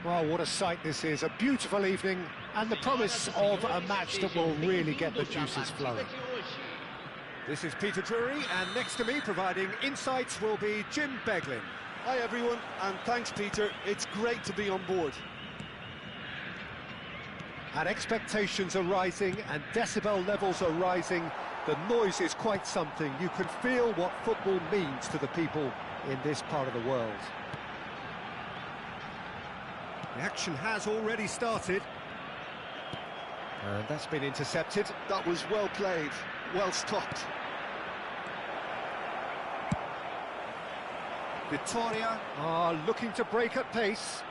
Well, what a sight this is. A beautiful evening and the promise of a match that will really get the juices flowing. This is Peter Drury, and next to me providing insights will be Jim Beglin. Hi everyone, and thanks Peter, it's great to be on board. And expectations are rising and decibel levels are rising. The noise is quite something. You can feel what football means to the people in this part of the world. The action has already started. And that's been intercepted. That was well played, well stopped. Vittoria are looking to break at pace.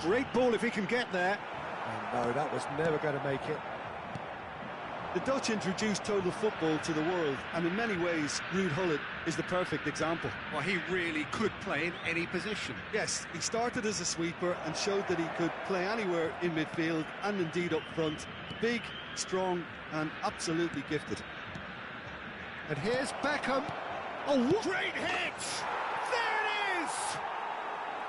Great ball if he can get there. And no, that was never going to make it. The Dutch introduced total football to the world, and in many ways, Ruud Gullit is the perfect example. Well, he really could play in any position. Yes, he started as a sweeper and showed that he could play anywhere in midfield and indeed up front. Big, strong, and absolutely gifted. And here's Beckham. Oh, great hit! There it is!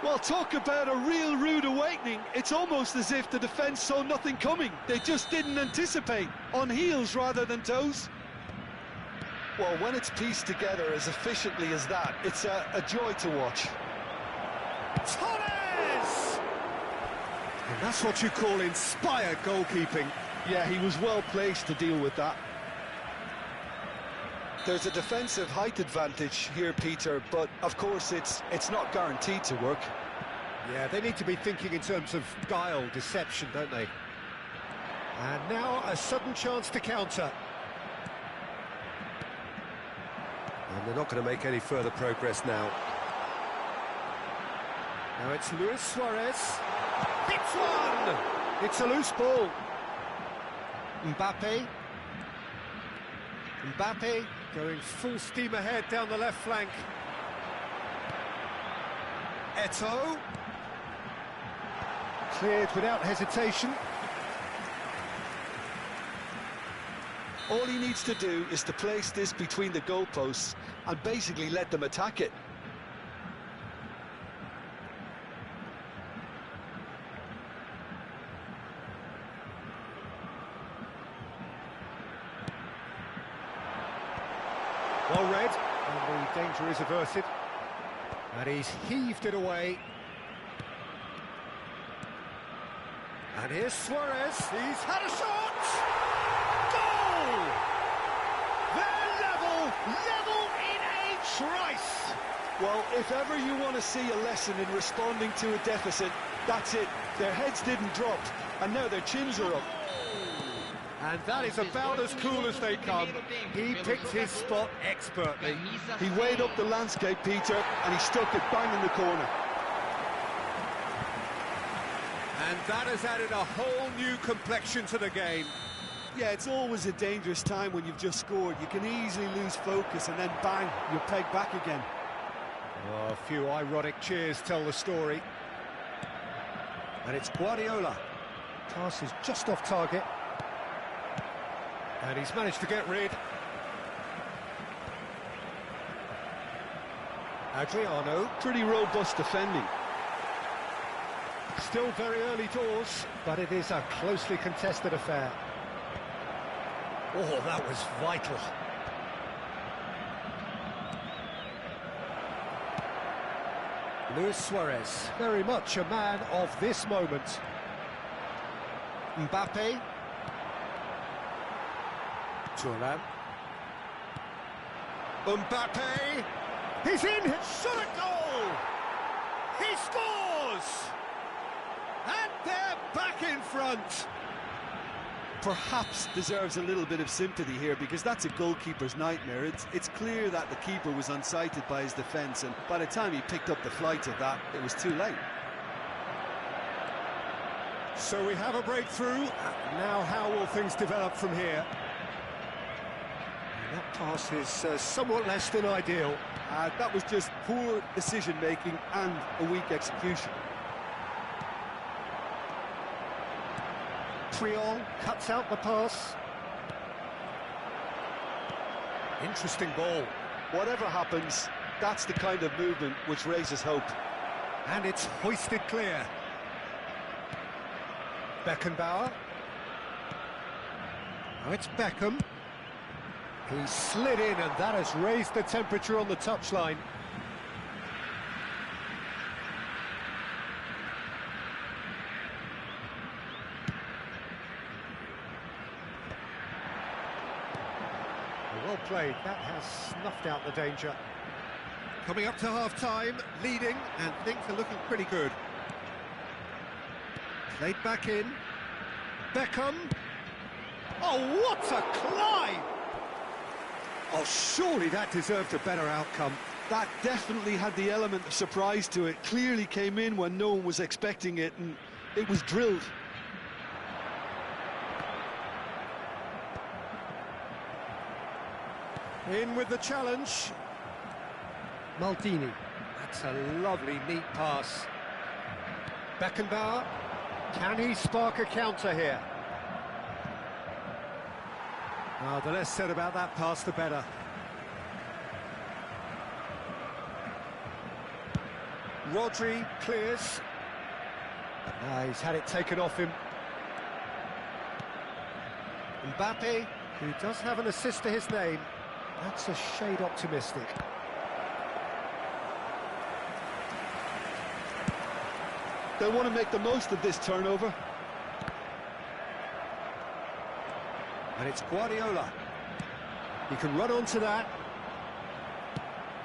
Well, talk about a real rude awakening. It's almost as if the defence saw nothing coming. They just didn't anticipate, on heels rather than toes. Well, when it's pieced together as efficiently as that, it's a joy to watch. Torres! And that's what you call inspired goalkeeping. Yeah, he was well placed to deal with that. There's a defensive height advantage here, Peter, but of course it's not guaranteed to work. Yeah, they need to be thinking in terms of guile, deception, don't they? And now a sudden chance to counter. And they're not going to make any further progress now. Now it's Luis Suarez. Hits one! It's a loose ball. Mbappe. Mbappe going full steam ahead down the left flank. Eto'o. Cleared without hesitation. All he needs to do is to place this between the goalposts and basically let them attack it. Well read, and the danger is averted. And he's heaved it away. And here's Suarez, he's had a shot! Goal! They're level in a trice! Well, if ever you want to see a lesson in responding to a deficit, that's it. Their heads didn't drop, and now their chins are up. And that is about as cool as they come. He picked his spot expertly. He weighed up the landscape, Peter, and he stuck it bang in the corner. And that has added a whole new complexion to the game. Yeah, it's always a dangerous time when you've just scored. You can easily lose focus and then bang, you're pegged back again. Oh, a few ironic cheers tell the story. And it's Guardiola. Pass is just off target. And he's managed to get rid. Adriano. Pretty robust defending. Still very early doors, but it is a closely contested affair. Oh, that was vital. Luis Suarez, very much a man of this moment. Mbappe. Thuram. Mbappe. He's in. Shot a goal. He scores. And they're back in front. Perhaps deserves a little bit of sympathy here, because that's a goalkeeper's nightmare. It's clear that the keeper was unsighted by his defence, and by the time he picked up the flight of that, it was too late. So we have a breakthrough. Now how will things develop from here? And that pass is somewhat less than ideal. That was just poor decision-making and a weak execution. Triol cuts out the pass. Interesting ball. Whatever happens, that's the kind of movement which raises hope. And it's hoisted clear. Beckenbauer. Now it's Beckham. He slid in, and that has raised the temperature on the touchline. Well played. That has snuffed out the danger. Coming up to half-time, leading, and things are looking pretty good. Played back in. Beckham. Oh, what a climb! Oh, surely that deserved a better outcome. That definitely had the element of surprise to it. Clearly came in when no one was expecting it, and it was drilled. In with the challenge. Maldini. That's a lovely, neat pass. Beckenbauer. Can he spark a counter here? Oh, the less said about that pass, the better. Rodri clears. He's had it taken off him. Mbappe, who does have an assist to his name. That's a shade optimistic. They'll want to make the most of this turnover. And it's Guardiola. He can run onto that.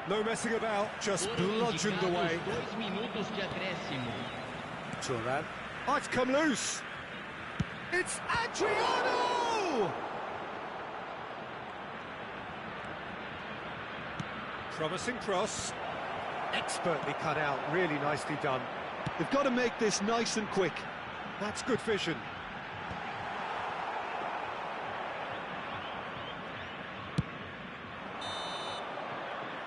No messing about, just bludgeoned away. Turan. Oh, it's come loose. It's Adriano! Promising cross. Expertly cut out, really nicely done. They've got to make this nice and quick. That's good vision.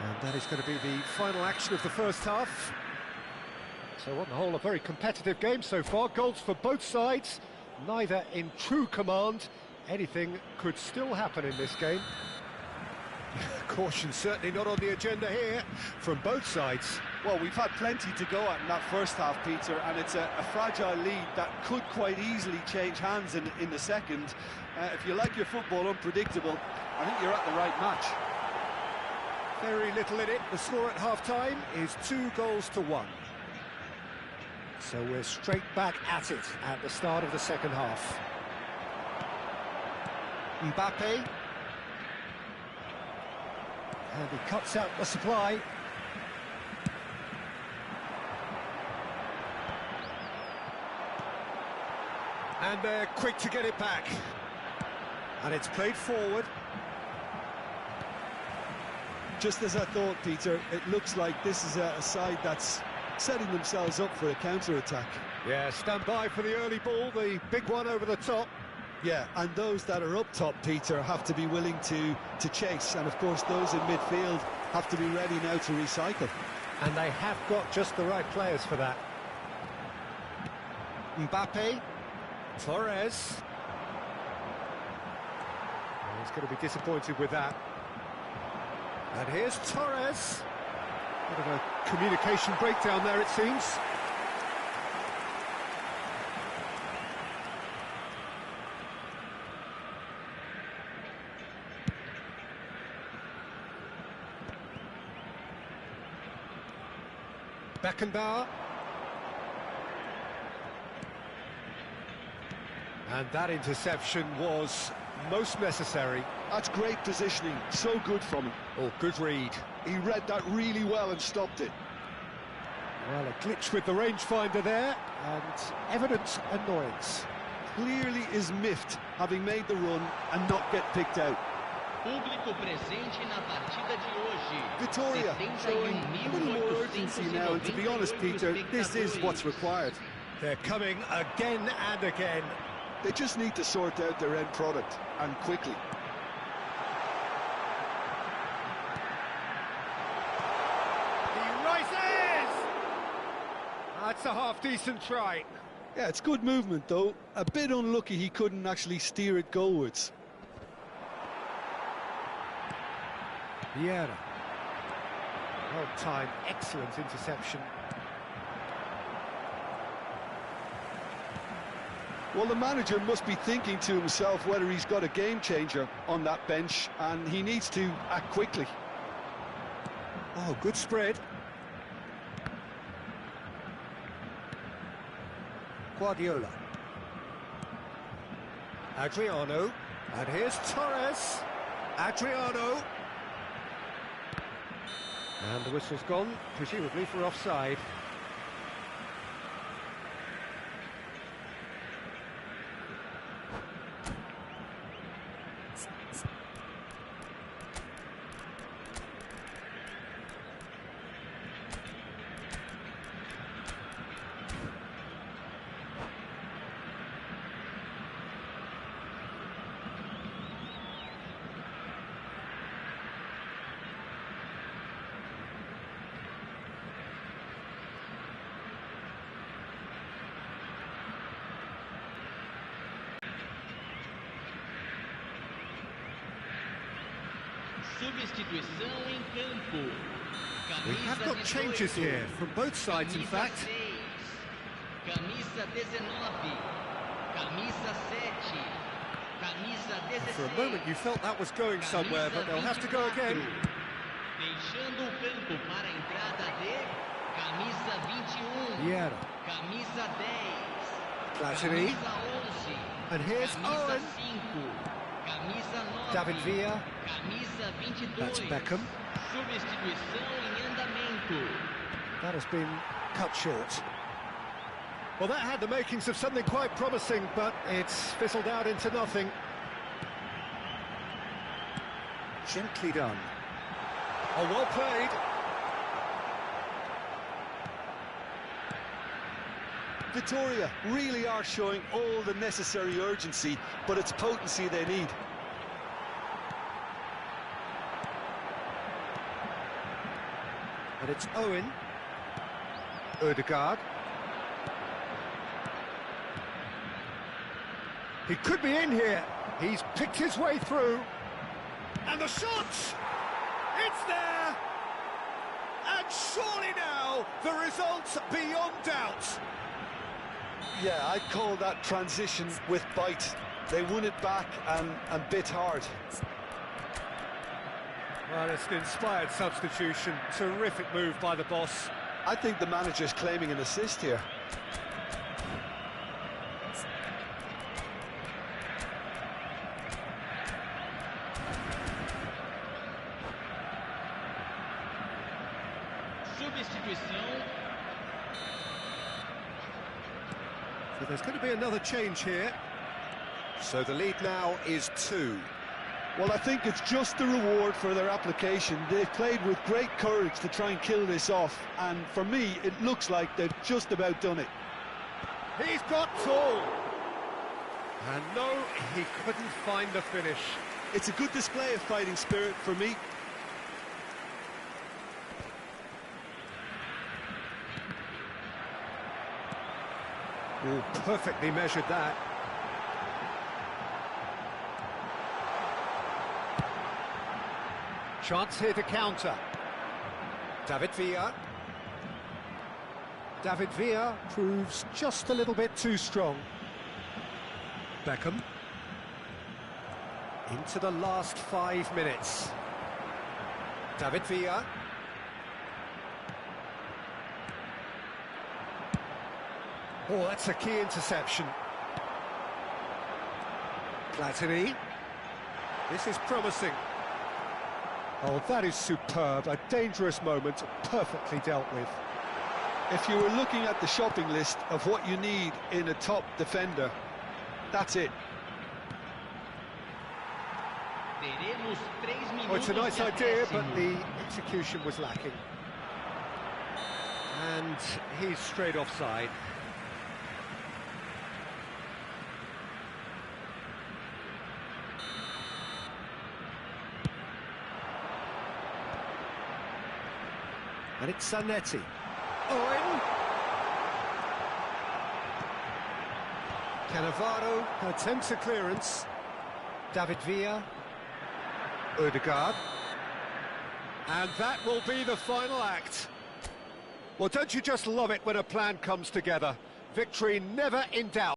And that is going to be the final action of the first half. So on the whole, a very competitive game so far. Goals for both sides, neither in true command. Anything could still happen in this game. Caution certainly not on the agenda here from both sides. Well, we've had plenty to go at in that first half, Peter, and it's a fragile lead that could quite easily change hands in the second. If you like your football unpredictable, I think you're at the right match. Very little in it. The score at half-time is 2-1. So we're straight back at it at the start of the second half. Mbappe. And he cuts out the supply. And they're quick to get it back. And it's played forward. Just as I thought, Peter, it looks like this is a side that's setting themselves up for a counter-attack. Yeah, stand by for the early ball, the big one over the top. Yeah, and those that are up top, Peter, have to be willing to chase. And, of course, those in midfield have to be ready now to recycle. And they have got just the right players for that. Mbappe. Torres. Oh, he's going to be disappointed with that. And here's Torres. Bit of a communication breakdown there, it seems. Beckenbauer. And that interception was most necessary. That's great positioning, so good from him. Oh, good read. He read that really well and stopped it. Well, a glitch with the rangefinder there, and evident annoyance. Clearly is miffed, having made the run and not get picked out. Vittoria showing a little more urgency now, and to be honest, Peter, this is what's required. They're coming again and again. They just need to sort out their end product, and quickly. He rises! That's a half-decent try. Yeah, it's good movement, though. A bit unlucky he couldn't actually steer it goalwards. Vieira. Well timed, excellent interception. Well, the manager must be thinking to himself whether he's got a game changer on that bench, and he needs to act quickly. Oh, good spread. Guardiola. Adriano. And here's Torres. Adriano. And the whistle's gone, presumably for offside. Substituição em campo. We have got changes here from both sides, in fact. Camisa 19. Camisa 7. Camisa 16. For a moment you felt that was going somewhere, but they'll have to go again. Deixando o campo para a entrada de camisa 21. Vieira. Camisa 10. Platini. Camisa 11. And here's Camisa Owen. 5. Camisa 9. David Villa. Camisa 22. That's Beckham. Substituição em andamento. That has been cut short. Well, that had the makings of something quite promising, but it's fizzled out into nothing. Gently done. Oh, well played. Victoria really are showing all the necessary urgency, but it's potency they need. And it's Owen. Ødegaard. He could be in here. He's picked his way through. And the shot! It's there! And surely now, the result's beyond doubt. Yeah, I'd call that transition with bite. They won it back and bit hard. Well, it's an inspired substitution. Terrific move by the boss. I think the manager's claiming an assist here. Substituição. So there's going to be another change here. So the lead now is 2. Well, I think it's just the reward for their application. They've played with great courage to try and kill this off, and for me, it looks like they've just about done it. He's got tall. And no, he couldn't find the finish. It's a good display of fighting spirit for me. Oh, perfectly measured that. Chance here to counter. David Villa. David Villa proves just a little bit too strong. Beckham. Into the last 5 minutes. David Villa. Oh, that's a key interception. Platini. This is promising. Oh, that is superb. A dangerous moment, perfectly dealt with. If you were looking at the shopping list of what you need in a top defender, that's it. Teremos 3 minutos Oh, it's a nice de idea, acréscimo. but the execution was lacking. And he's straight offside. And it's Zanetti. Owen. Cannavaro attempts a clearance. David Villa. Ødegaard. And that will be the final act. Well, don't you just love it when a plan comes together? Victory never in doubt.